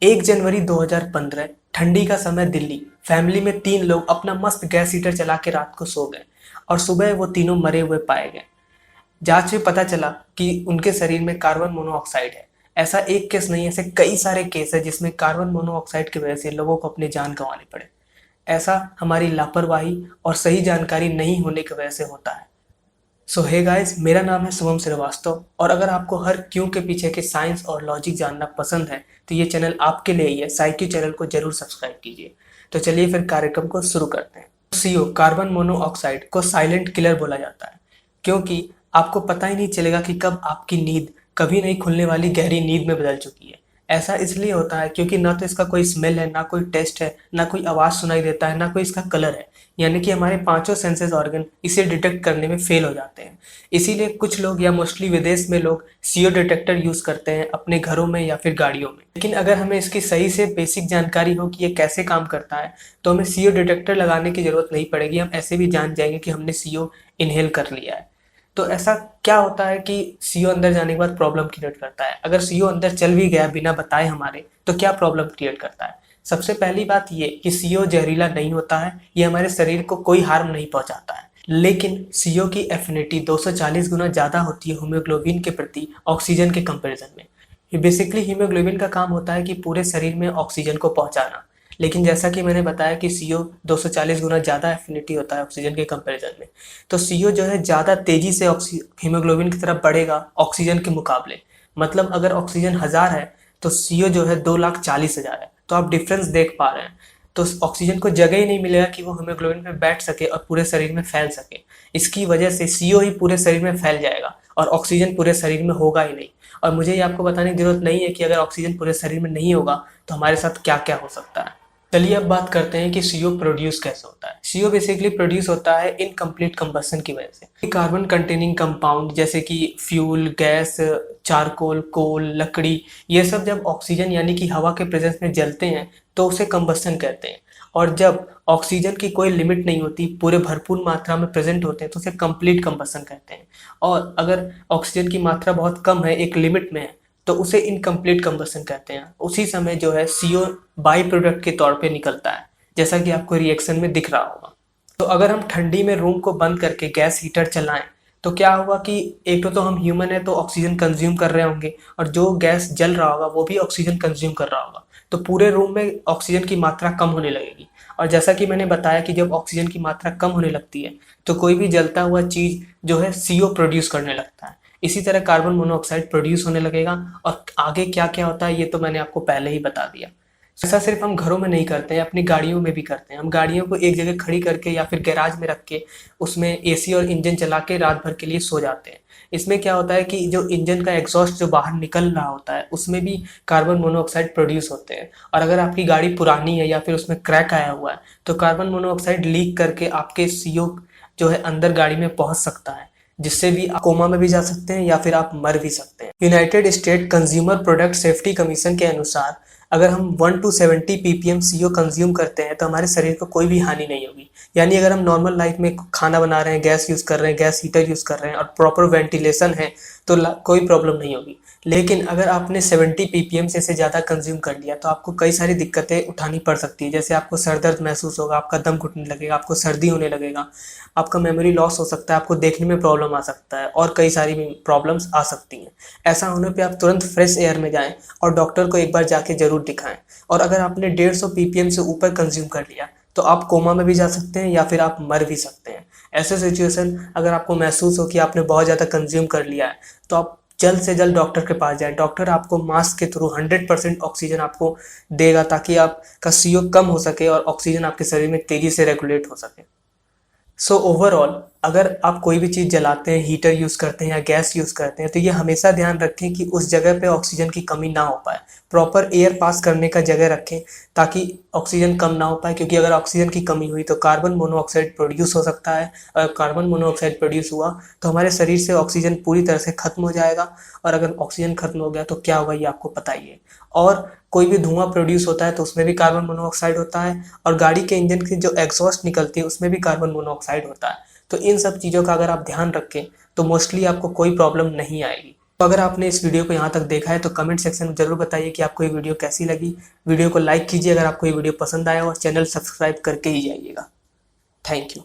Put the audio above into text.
1 जनवरी 2015, ठंडी का समय, दिल्ली। फैमिली में 3 लोग अपना मस्त गैस हीटर चला के रात को सो गए और सुबह वो तीनों मरे हुए पाए गए। जांच में पता चला कि उनके शरीर में कार्बन मोनोऑक्साइड है। ऐसा एक केस नहीं, ऐसे कई सारे केस है जिसमें कार्बन मोनोऑक्साइड की वजह से लोगों को अपनी जान गंवानी पड़े। ऐसा हमारी लापरवाही और सही जानकारी नहीं होने की वजह से होता है। सो हे गाइस, मेरा नाम है शुभम श्रीवास्तव और अगर आपको हर क्यों के पीछे के साइंस और लॉजिक जानना पसंद है तो ये चैनल आपके लिए ही है। साइक्यू चैनल को जरूर सब्सक्राइब कीजिए। तो चलिए फिर कार्यक्रम को शुरू करते हैं। सीओ कार्बन मोनोऑक्साइड को साइलेंट किलर बोला जाता है क्योंकि आपको पता ही नहीं चलेगा कि कब आपकी नींद कभी नहीं खुलने वाली गहरी नींद में बदल चुकी है। ऐसा इसलिए होता है क्योंकि ना तो इसका कोई स्मेल है, ना कोई टेस्ट है, ना कोई आवाज़ सुनाई देता है, ना कोई इसका कलर है। यानी कि हमारे पांचों सेंसेस ऑर्गन इसे डिटेक्ट करने में फेल हो जाते हैं। इसीलिए कुछ लोग या मोस्टली विदेश में लोग सीओ डिटेक्टर यूज़ करते हैं अपने घरों में या फिर गाड़ियों में। लेकिन अगर हमें इसकी सही से बेसिक जानकारी हो कि ये कैसे काम करता है तो हमें सीओ डिटेक्टर लगाने की ज़रूरत नहीं पड़ेगी। हम ऐसे भी जान जाएंगे कि हमने सीओ इनहेल कर लिया है। तो ऐसा क्या होता है कि सीओ अंदर जाने के बाद प्रॉब्लम क्रिएट करता है। अगर सीओ अंदर चल भी गया बिना बताए हमारे, तो क्या प्रॉब्लम क्रिएट करता है। सबसे पहली बात ये कि सीओ जहरीला नहीं होता है, ये हमारे शरीर को कोई हार्म नहीं पहुंचाता है। लेकिन सीओ की एफिनिटी 240 गुना ज़्यादा होती है हीमोग्लोबिन के प्रति ऑक्सीजन के कंपैरिजन में। बेसिकली हीमोग्लोबिन का काम होता है कि पूरे शरीर में ऑक्सीजन को पहुंचाना। लेकिन जैसा कि मैंने बताया कि सीओ 240 गुना ज़्यादा एफिनिटी होता है ऑक्सीजन के कंपैरिजन में। तो सीओ जो है ज़्यादा तेज़ी से हीमोग्लोबिन की तरफ बढ़ेगा ऑक्सीजन के मुकाबले। मतलब अगर ऑक्सीजन 1000 है तो सीओ जो है 2,40,000 है। तो आप डिफरेंस देख पा रहे हैं। तो ऑक्सीजन को जगह ही नहीं मिलेगा कि वो हीमोग्लोबिन पे बैठ सके और पूरे शरीर में फैल सके। इसकी वजह से सीओ ही पूरे शरीर में फैल जाएगा और ऑक्सीजन पूरे शरीर में होगा ही नहीं। और मुझे ये आपको बताने की जरूरत नहीं है कि अगर ऑक्सीजन पूरे शरीर में नहीं होगा तो हमारे साथ क्या क्या हो सकता है। चलिए अब बात करते हैं कि सीओ प्रोड्यूस कैसे होता है। सीओ बेसिकली प्रोड्यूस होता है इनकम्प्लीट कंबशन की वजह से। कार्बन कंटेनिंग कंपाउंड जैसे कि फ्यूल, गैस, चारकोल, कोल, लकड़ी, ये सब जब ऑक्सीजन यानी कि हवा के प्रेजेंस में जलते हैं तो उसे कंबशन कहते हैं। और जब ऑक्सीजन की कोई लिमिट नहीं होती, पूरे भरपूर मात्रा में प्रेजेंट होते हैं तो उसे कंप्लीट कंबशन कहते हैं। और अगर ऑक्सीजन की मात्रा बहुत कम है, एक लिमिट में है, तो उसे इनकम्प्लीट कंबशन कहते हैं। उसी समय जो है सीओ बाई प्रोडक्ट के तौर पे निकलता है, जैसा कि आपको रिएक्शन में दिख रहा होगा। तो अगर हम ठंडी में रूम को बंद करके गैस हीटर चलाएं तो क्या होगा कि एक तो हम ह्यूमन है तो ऑक्सीजन कंज्यूम कर रहे होंगे और जो गैस जल रहा होगा वो भी ऑक्सीजन कंज्यूम कर रहा होगा। तो पूरे रूम में ऑक्सीजन की मात्रा कम होने लगेगी। और जैसा कि मैंने बताया कि जब ऑक्सीजन की मात्रा कम होने लगती है तो कोई भी जलता हुआ चीज़ जो है सीओ प्रोड्यूस करने लगता है। इसी तरह कार्बन मोनोऑक्साइड प्रोड्यूस होने लगेगा। और आगे क्या क्या होता है ये तो मैंने आपको पहले ही बता दिया। ऐसा सिर्फ हम घरों में नहीं करते हैं, अपनी गाड़ियों में भी करते हैं। हम गाड़ियों को एक जगह खड़ी करके या फिर गैराज में रख के उसमें एसी और इंजन चला के रात भर के लिए सो जाते हैं। इसमें क्या होता है कि जो इंजन का एग्जॉस्ट जो बाहर निकल रहा होता है उसमें भी कार्बन मोनोऑक्साइड प्रोड्यूस होते हैं। और अगर आपकी गाड़ी पुरानी है या फिर उसमें क्रैक आया हुआ है तो कार्बन मोनोऑक्साइड लीक करके आपके सीओ जो है अंदर गाड़ी में पहुंच सकता है, जिससे भी आप कोमा में भी जा सकते हैं या फिर आप मर भी सकते हैं। United state consumer product safety commission के अनुसार अगर हम 1 to 70 ppm सीओ कंज्यूम करते हैं तो हमारे शरीर को कोई भी हानि नहीं होगी। यानी अगर हम नॉर्मल लाइफ में खाना बना रहे हैं, गैस यूज़ कर रहे हैं, गैस हीटर यूज़ कर रहे हैं और प्रॉपर वेंटिलेशन है तो कोई प्रॉब्लम नहीं होगी। लेकिन अगर आपने 70 ppm से ज़्यादा कंज्यूम कर लिया तो आपको कई सारी दिक्कतें उठानी पड़ सकती है। जैसे आपको सर दर्द महसूस होगा, आपका दम घुटने लगेगा, आपको सर्दी होने लगेगा, आपका मेमोरी लॉस हो सकता है, आपको देखने में प्रॉब्लम आ सकता है और कई सारी प्रॉब्लम्स आ सकती हैं। ऐसा होने पे आप तुरंत फ्रेश एयर में जाएं और डॉक्टर को एक बार जाके ज़रूर दिखाएं। और अगर आपने 150 ppm से ऊपर कंज्यूम कर लिया तो आप कोमा में भी जा सकते हैं या फिर आप मर भी सकते हैं। ऐसे सिचुएशन अगर आपको महसूस हो कि आपने बहुत ज़्यादा कंज्यूम कर लिया है तो आप जल्द से जल्द डॉक्टर के पास जाएं। डॉक्टर आपको मास्क के थ्रू 100% ऑक्सीजन आपको देगा ताकि आपका सीओ कम हो सके और ऑक्सीजन आपके शरीर में तेज़ी से रेगुलेट हो सके। सो ओवरऑल अगर आप कोई भी चीज़ जलाते हैं, हीटर यूज़ करते हैं या गैस यूज़ करते हैं तो ये हमेशा ध्यान रखें कि उस जगह पे ऑक्सीजन की कमी ना हो पाए। प्रॉपर एयर पास करने का जगह रखें ताकि ऑक्सीजन कम ना हो पाए, क्योंकि अगर ऑक्सीजन की कमी हुई तो कार्बन मोनोऑक्साइड प्रोड्यूस हो सकता है। अगर कार्बन मोनोऑक्साइड प्रोड्यूस हुआ तो हमारे शरीर से ऑक्सीजन पूरी तरह से खत्म हो जाएगा। और अगर ऑक्सीजन खत्म हो गया तो क्या होगा ये आपको पता ही है। और कोई भी धुआं प्रोड्यूस होता है तो उसमें भी कार्बन मोनोऑक्साइड होता है। और गाड़ी के इंजन की जो एग्जॉस्ट निकलती है उसमें भी कार्बन मोनोऑक्साइड होता है। तो इन सब चीज़ों का अगर आप ध्यान रखें तो मोस्टली आपको कोई प्रॉब्लम नहीं आएगी। तो अगर आपने इस वीडियो को यहाँ तक देखा है तो कमेंट सेक्शन में जरूर बताइए कि आपको ये वीडियो कैसी लगी। वीडियो को लाइक कीजिए अगर आपको ये वीडियो पसंद आया, और चैनल सब्सक्राइब करके ही जाइएगा। Thank you.